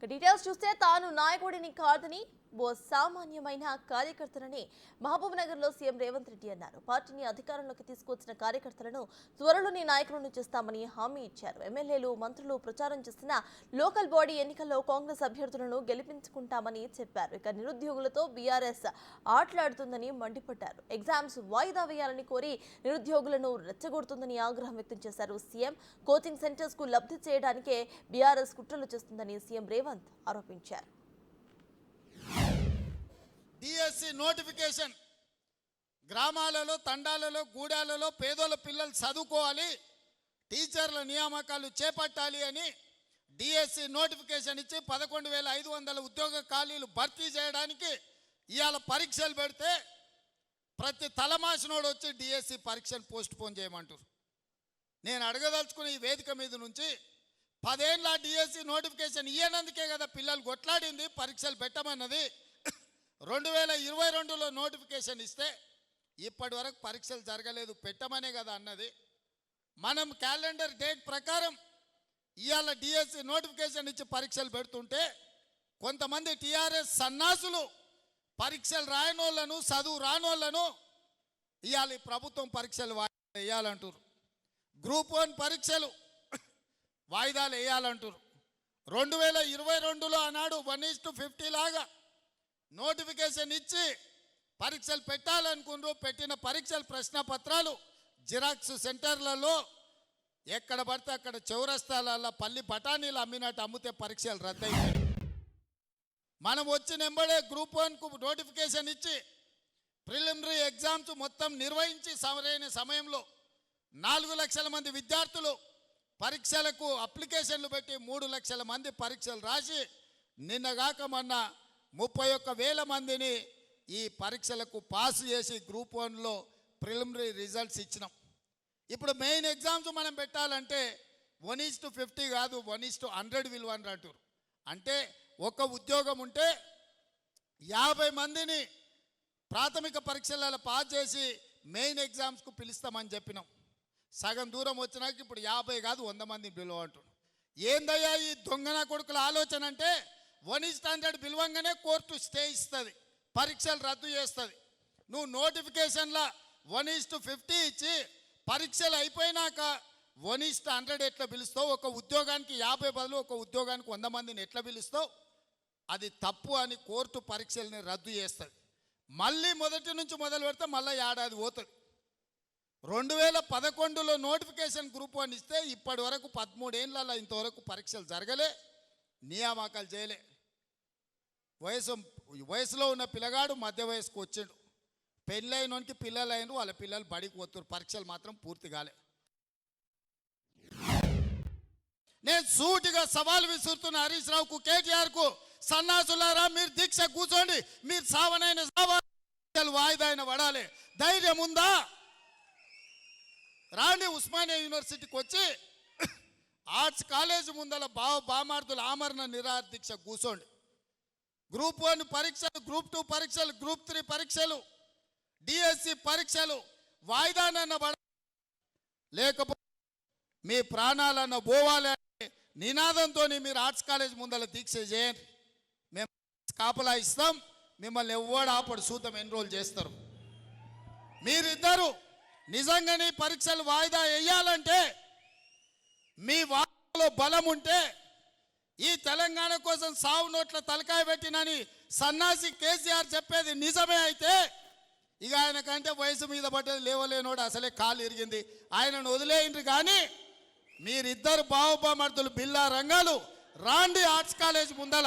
Details చూస్తే తాను నాయకుడిని కాదని ఓ సామాన్యమైన కార్యకర్తలని మహబూబ్ నగర్ లో సీఎం రేవంత్ రెడ్డి అన్నారు. పార్టీని అధికారంలోకి తీసుకొచ్చిన కార్యకర్తలను త్వరలోనే నాయకులను చేస్తామని హామీ ఇచ్చారు. ఎమ్మెల్యేలు, మంత్రులు ప్రచారం చేసిన లోకల్ బాడీ ఎన్నికల్లో కాంగ్రెస్ అభ్యర్థులను గెలిపించుకుంటామని చెప్పారు. ఇక నిరుద్యోగులతో బీఆర్ఎస్ ఆటలాడుతుందని మండిపడ్డారు. ఎగ్జామ్స్ వాయిదా వేయాలని కోరి నిరుద్యోగులను రెచ్చగొడుతుందని ఆగ్రహం వ్యక్తం చేశారు. సీఎం కోచింగ్ సెంటర్స్ కు లబ్ధి చేయడానికే బీఆర్ఎస్ కుట్రలు చేస్తుందని సీఎం రేవంత్ ఆరోపించారు. డిఎస్సి నోటిఫికేషన్ గ్రామాలలో, తండాలలో, గూడాలలో పేదోళ్ళ పిల్లలు చదువుకోవాలి, టీచర్ల నియామకాలు చేపట్టాలి అని డిఎస్సి నోటిఫికేషన్ ఇచ్చి 11,500 ఉద్యోగ ఖాళీలు భర్తీ చేయడానికి ఇవాళ పరీక్షలు పెడితే ప్రతి తలమాసినోడు వచ్చి డిఎస్సి పరీక్షను పోస్ట్ పోన్ చేయమంటారు. నేను అడగదలుచుకున్న ఈ వేదిక మీద నుంచి 10 ఏళ్ళ డిఎస్సి నోటిఫికేషన్ ఇయ్యనందుకే కదా పిల్లలు కొట్లాడింది, పరీక్షలు పెట్టమన్నది. 2022లో నోటిఫికేషన్ ఇస్తే ఇప్పటి వరకు పరీక్షలు జరగలేదు, పెట్టమనే కదా అన్నది. మనం క్యాలెండర్ డేట్ ప్రకారం ఇవాళ డిఎస్సి నోటిఫికేషన్ ఇచ్చి పరీక్షలు పెడుతుంటే కొంతమంది టీఆర్ఎస్ సన్నాసులు పరీక్షలు రాయనోళ్లను, చదువు రానోళ్లను ఇవాళ ప్రభుత్వం పరీక్షలు వేయాలంటారు. గ్రూప్ 1 పరీక్షలు వాయిదాలు వేయాలంటారు. 2022లో ఆనాడు 1:50 లాగా నోటిఫికేషన్ ఇచ్చి పరీక్షలు పెట్టాలనుకున్నారు. పెట్టిన పరీక్షల ప్రశ్న పత్రాలు జిరాక్స్ సెంటర్లలో ఎక్కడ పడితే అక్కడ చౌరస్తాలలో పల్లి బఠానీలు అమ్మినట్టు అమ్మితే పరీక్షలు రద్దయినాయి. మనం వచ్చిన ఎంబడే గ్రూప్ 1కు నోటిఫికేషన్ ఇచ్చి ప్రిలిమినరీ ఎగ్జామ్స్ మొత్తం నిర్వహించి సరైన సమయంలో 4 లక్షల మంది విద్యార్థులు పరీక్షలకు అప్లికేషన్లు పెట్టి 3 లక్షల మంది పరీక్షలు రాసి నిన్నగాక మొన్న 31,000 మందిని ఈ పరీక్షలకు పాస్ చేసి గ్రూప్ 1లో ప్రిలిమినరీ రిజల్ట్స్ ఇచ్చినాం. ఇప్పుడు మెయిన్ ఎగ్జామ్స్ మనం పెట్టాలంటే 1:50 కాదు, 1:100 విలువని అంటారు. అంటే ఒక ఉద్యోగం ఉంటే 50 మందిని ప్రాథమిక పరీక్షలలో పాస్ చేసి మెయిన్ ఎగ్జామ్స్కు పిలుస్తామని చెప్పినాం. సగం దూరం వచ్చినాక ఇప్పుడు 50 కాదు 100 మందిని పిలువంటాడు. ఏందయ్యా ఈ దొంగన కొడుకుల ఆలోచన అంటే 1:100 పిలువంగానే కోర్టు స్టే ఇస్తుంది, పరీక్షలు రద్దు చేస్తుంది. నువ్వు నోటిఫికేషన్లో 1:50 ఇచ్చి పరీక్షలు అయిపోయినాక 1:100 ఎట్లా పిలుస్తావు? ఒక ఉద్యోగానికి 50 బదులు ఒక ఉద్యోగానికి 100 మందిని ఎట్లా పిలుస్తావు? అది తప్పు అని కోర్టు పరీక్షల్ని రద్దు చేస్తుంది. మళ్ళీ మొదటి నుంచి మొదలు పెడితే మళ్ళీ ఏడాది పోతుంది. 2011లో నోటిఫికేషన్ గ్రూప్ 1 ఇస్తే ఇప్పటి వరకు 13 ఏళ్ళలో ఇంతవరకు పరీక్షలు జరగలే, నియామకాలు చేయలే. వయసులో ఉన్న పిల్లగాడు మధ్య వయసుకు వచ్చిండు, పెళ్ళైనోనికి పిల్లలు అయిన వాళ్ళ పిల్లలు బడికి పోతున్నారు, పరీక్షలు మాత్రం పూర్తి కాలే. నేను సూటిగా సవాల్ విసురుతున్న హరీష్ రావుకు, కేటీఆర్కు, సన్నాసులారా మీరు దీక్ష కూర్చోండి, మీరు సావనైన సవాలు వాయిదా అయిన పడాలి. ధైర్యం ఉందా? రాండి ఉస్మానియా యూనివర్సిటీకి వచ్చి ఆర్ట్స్ కాలేజ్ ముందల బామార్దుల ఆమరణ నిరాహార దీక్ష కూర్చోండి. గ్రూప్ 1 పరీక్షలు, గ్రూప్ 2 పరీక్షలు, గ్రూప్ 3 పరీక్షలు, డిఎస్సి పరీక్షలు వాయిదానన్న పడ, లేకపోతే మీ ప్రాణాలన్న పోవాలి అనే నినాదంతో మీరు ఆర్ట్స్ కాలేజ్ ముందల దీక్ష చేయండి. మేము కాపలా ఇస్తాం, మిమ్మల్ని ఎవ్వడు ఆపడు, సూతం ఎన్రోల్ చేస్తారు. మీరిద్దరు నిజంగానే పరీక్షలు వాయిదా వేయాలంటే మీ వాటిలో బలం ఉంటే ఈ తెలంగాణ కోసం సావు నోట్ల తలకాయ పెట్టినని సన్నాసి కేసీఆర్ చెప్పేది నిజమే అయితే ఇక ఆయన కంటే వయసు మీద పడ్డది లేవలేనోడు అసలే కాలు ఇరిగింది, ఆయనను వదిలేయండి. కానీ మీరిద్దరు బావబామర్దులు బిల్లా రంగాలు రాండి ఆర్ట్స్ కాలేజ్ ముందల.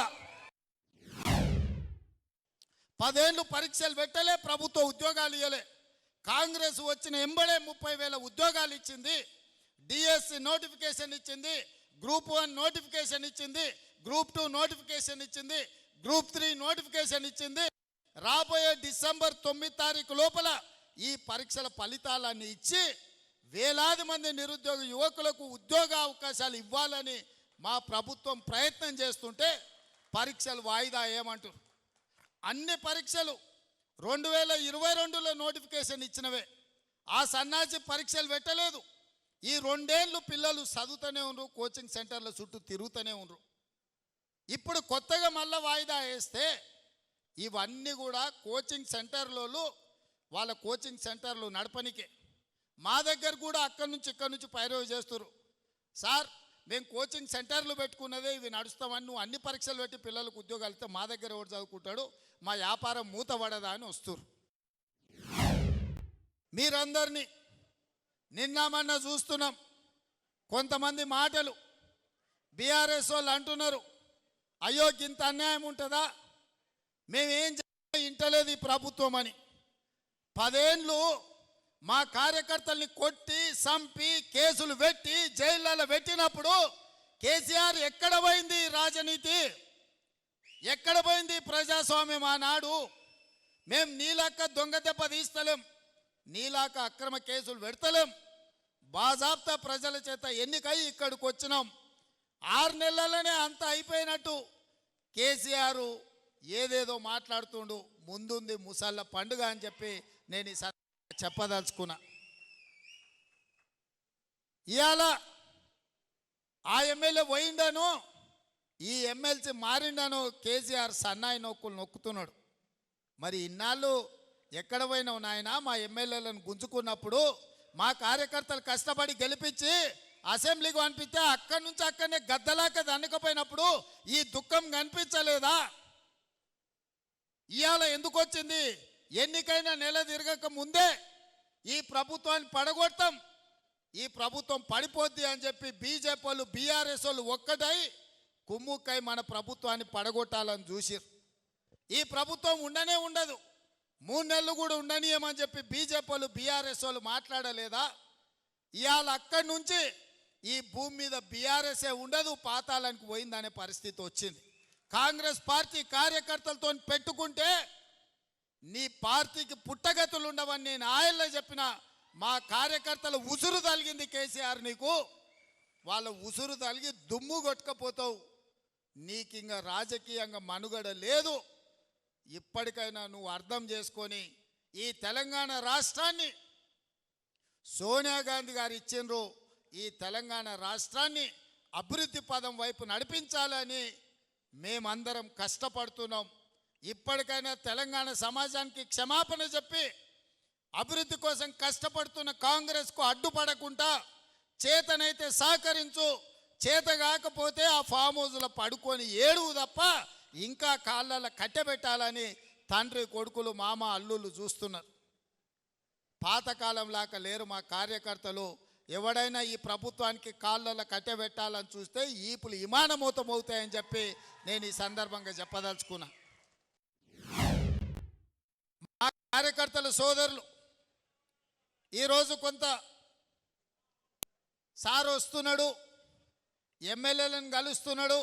10 ఏళ్ళు పరీక్షలు పెట్టలే, ప్రభుత్వ ఉద్యోగాలు ఇవ్వలే. కాంగ్రెస్ వచ్చిన ఎంబడే 30,000 ఉద్యోగాలు ఇచ్చింది, డిఎస్సి నోటిఫికేషన్ ఇచ్చింది, గ్రూప్ 1 నోటిఫికేషన్ ఇచ్చింది, గ్రూప్ 2 నోటిఫికేషన్ ఇచ్చింది, గ్రూప్ 3 నోటిఫికేషన్ ఇచ్చింది. రాబోయే డిసెంబర్ 9 లోపల ఈ పరీక్షల ఫలితాలన్నీ ఇచ్చి వేలాది మంది నిరుద్యోగ యువకులకు ఉద్యోగ అవకాశాలు ఇవ్వాలని మా ప్రభుత్వం ప్రయత్నం చేస్తుంటే పరీక్షలు వాయిదా ఏమంటారు? అన్ని పరీక్షలు 2022లో నోటిఫికేషన్ ఇచ్చినవే, ఆ సన్నాసి పరీక్షలు పెట్టలేదు. ఈ 2 ఏళ్ళు పిల్లలు చదువుతూనే ఉన్నారు, కోచింగ్ సెంటర్ల చుట్టూ తిరుగుతూనే ఉన్నారు. ఇప్పుడు కొత్తగా మళ్ళీ వాయిదా వేస్తే ఇవన్నీ కూడా కోచింగ్ సెంటర్లలో వాళ్ళ కోచింగ్ సెంటర్లు నడపనికే మా దగ్గర కూడా అక్కడి నుంచి ఇక్కడి నుంచి పైరవి చేస్తారు. సార్ మేము కోచింగ్ సెంటర్లు పెట్టుకున్నదే ఇవి నడుస్తామని నువ్వు అన్ని పరీక్షలు పెట్టి పిల్లలకు ఉద్యోగాలు ఇస్తే మా దగ్గర ఎవరు చదువుకుంటాడు, మా వ్యాపారం మూతపడదా అని వస్తారు. మీరందరినీ నిన్న మొన్న చూస్తున్నాం కొంతమంది మాటలు. బీఆర్ఎస్ వాళ్ళు అంటున్నారు, అయ్యో ఇంత అన్యాయం ఉంటుందా, మేమేం ఇంటలేదు ఈ ప్రభుత్వం అని. 10 ఏళ్ళు మా కార్యకర్తల్ని కొట్టి చంపి కేసులు పెట్టి జైళ్ళలో పెట్టినప్పుడు కేసీఆర్ ఎక్కడ పోయింది రాజనీతి, ఎక్కడ పోయింది ప్రజాస్వామ్యం ఆనాడు? మేము నీలాక దొంగ దెబ్బ తీస్తలేం, నీలాక అక్రమ కేసులు పెడతలేం, బాజాబ్తా ప్రజల చేత ఎన్నికై ఇక్కడికి వచ్చినాం. 6 నెలలనే అంత అయిపోయినట్టు కేసీఆర్ ఏదేదో మాట్లాడుతుండు. ముందుంది ముసళ్ళ పండుగ అని చెప్పి నేను ఈ చెప్పదలుచుకున్నా. ఇవాళ ఆ ఎమ్మెల్యే పోయిండను, ఈ ఎమ్మెల్సీ మారిండను కేసీఆర్ సన్నాయి నొక్కులు నొక్కుతున్నాడు. మరి ఇన్నాళ్ళు ఎక్కడ పోయినావు నాయన? మా ఎమ్మెల్యేలను గుంజుకున్నప్పుడు మా కార్యకర్తలు కష్టపడి గెలిపించి అసెంబ్లీకి పంపిస్తే అక్కడి నుంచి అక్కడనే గద్దలాక దన్నుకపోయినప్పుడు ఈ దుఃఖం కనిపించలేదా? ఇవాళ ఎందుకు వచ్చింది? ఎన్నికైనా నెల తిరగక ముందే ఈ ప్రభుత్వాన్ని పడగొడతాం, ఈ ప్రభుత్వం పడిపోద్ది అని చెప్పి బీజేపీ వాళ్ళు బీఆర్ఎస్ వాళ్ళు ఒక్కటై కుమ్ముక్కై మన ప్రభుత్వాన్ని పడగొట్టాలని చూసిరు. ఈ ప్రభుత్వం ఉండనే ఉండదు, 3 నెలలు కూడా ఉండనీయమని చెప్పి బీజేపీ వాళ్ళు బీఆర్ఎస్ వాళ్ళు మాట్లాడలేదా? ఇవాళ అక్కడి నుంచి ఈ భూమి మీద బీఆర్ఎస్ఏ ఉండదు, పాతాళానికి పోయిందనే పరిస్థితి వచ్చింది. కాంగ్రెస్ పార్టీ కార్యకర్తలతో పెట్టుకుంటే నీ పార్టీకి పుట్టగతులు ఉండవని నేను ఆయల్లో చెప్పిన. మా కార్యకర్తల ఉసురు తలిగింది కేసీఆర్ నీకు, వాళ్ళ ఉసురు తలిగి దుమ్ము కొట్టుకపోతావు. నీకు ఇంకా రాజకీయంగా మనుగడ లేదు. ఇప్పటికైనా నువ్వు అర్థం చేసుకొని ఈ తెలంగాణ రాష్ట్రాన్ని సోనియా గాంధీ గారు ఇచ్చిండ్రు, ఈ తెలంగాణ రాష్ట్రాన్ని అభివృద్ధి పదం వైపు నడిపించాలని మేమందరం కష్టపడుతున్నాం. ఇప్పటికైనా తెలంగాణ సమాజానికి క్షమాపణ చెప్పి అభివృద్ధి కోసం కష్టపడుతున్న కాంగ్రెస్కు అడ్డుపడకుండా చేతనైతే సహకరించు, చేత కాకపోతే ఆ ఫామ్ హౌస్లో పడుకొని ఏడువు తప్ప ఇంకా కాళ్ళలో కట్టెబెట్టాలని తండ్రి కొడుకులు మామ అల్లుళ్ళు చూస్తున్నారు. పాతకాలం లాగా లేరు మా కార్యకర్తలు. ఎవడైనా ఈ ప్రభుత్వానికి కాళ్ళలో కట్టెబెట్టాలని చూస్తే ఈపులు విమానమూతం అవుతాయని చెప్పి నేను ఈ సందర్భంగా చెప్పదలుచుకున్నా. మా కార్యకర్తల సోదరులు ఈరోజు కొంత సార్ వస్తున్నాడు, ఎమ్మెల్యేలను కలుస్తున్నాడు,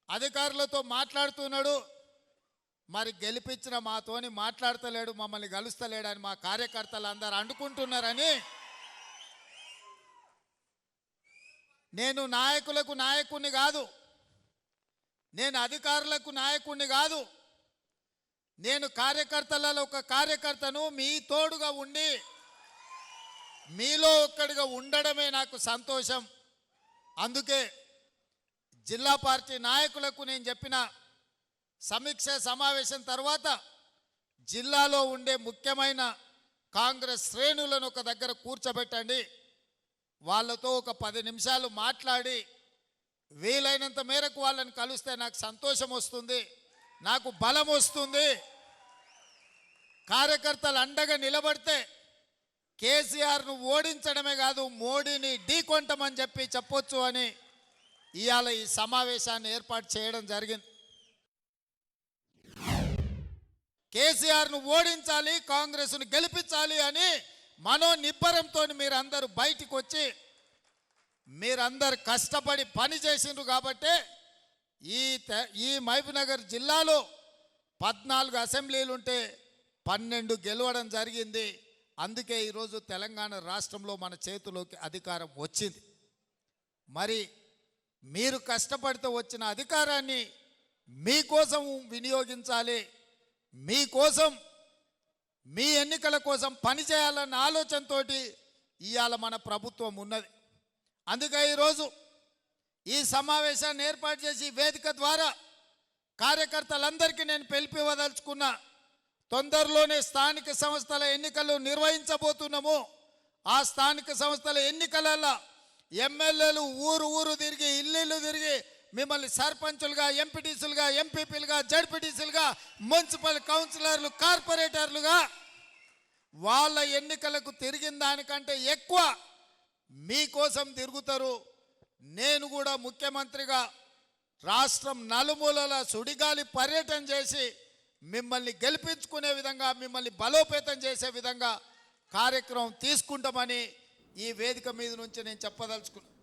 అధికారులతో మాట్లాడుతున్నాడు, మరి గెలిపించిన మాతోని మాట్లాడతలేడు, మమ్మల్ని కలుస్తలేడని మా కార్యకర్తలు అందరూ అనుకుంటున్నారని నేను నాయకులకు నాయకుడిని కాదు, నేను అధికారులకు నాయకుడిని కాదు, నేను కార్యకర్తలలో ఒక కార్యకర్తను. మీ తోడుగా ఉండి మీలో ఒక్కడిగా ఉండడమే నాకు సంతోషం. అందుకే జిల్లా పార్టీ నాయకులకు నేను చెప్పిన సమీక్ష సమావేశం తర్వాత జిల్లాలో ఉండే ముఖ్యమైన కాంగ్రెస్ శ్రేణులను ఒక దగ్గర కూర్చోబెట్టండి, వాళ్ళతో ఒక 10 నిమిషాలు మాట్లాడి వీలైనంత మేరకు వాళ్ళని కలిస్తే నాకు సంతోషం వస్తుంది, నాకు బలం వస్తుంది. కార్యకర్తలు అండగా నిలబడితే కేసీఆర్ను ఓడించడమే కాదు మోడీని ఢీకొంటామని చెప్పి చెప్పొచ్చు అని ఇవాళ ఈ సమావేశాన్ని ఏర్పాటు చేయడం జరిగింది. కేసీఆర్ను ఓడించాలి, కాంగ్రెస్ను గెలిపించాలి అని మనోనిబ్బరంతో మీరందరూ బయటికి వచ్చి మీరందరు కష్టపడి పని చేసిండ్రు కాబట్టి ఈ మహబూబ్నగర్ జిల్లాలో 14 అసెంబ్లీలు ఉంటే 12 గెలవడం జరిగింది. అందుకే ఈరోజు తెలంగాణ రాష్ట్రంలో మన చేతిలోకి అధికారం వచ్చింది. మరి మీరు కష్టపడితే వచ్చిన అధికారాన్ని మీకోసం వినియోగించాలి, మీకోసం మీ ఎన్నికల కోసం పనిచేయాలన్న ఆలోచనతో ఇవాళ మన ప్రభుత్వం ఉన్నది. అందుకే ఈరోజు ఈ సమావేశాన్ని ఏర్పాటు చేసి ఈ వేదిక ద్వారా కార్యకర్తలందరికీ నేను పిలిపివ్వదలుచుకున్నా. తొందరలోనే స్థానిక సంస్థల ఎన్నికలు నిర్వహించబోతున్నాము. ఆ స్థానిక సంస్థల ఎన్నికలలో ఎమ్మెల్యేలు ఊరు ఊరు తిరిగి ఇల్లు తిరిగి మిమ్మల్ని సర్పంచులుగా, ఎంపీటీసీలుగా, ఎంపీపీలుగా, జడ్పీటీసీలుగా, మున్సిపల్ కౌన్సిలర్లు, కార్పొరేటర్లుగా వాళ్ళ ఎన్నికలకు తిరిగిన దానికంటే ఎక్కువ మీకోసం తిరుగుతారు. నేను కూడా ముఖ్యమంత్రిగా రాష్ట్రం నలుమూలల సుడిగాలి పర్యటన చేసి మిమ్మల్ని గెలిపించుకునే విధంగా, మిమ్మల్ని బలోపేతం చేసే విధంగా కార్యక్రమం తీసుకుంటామని ఈ వేదిక మీద నుంచి నేను చెప్పదలుచుకున్నాను.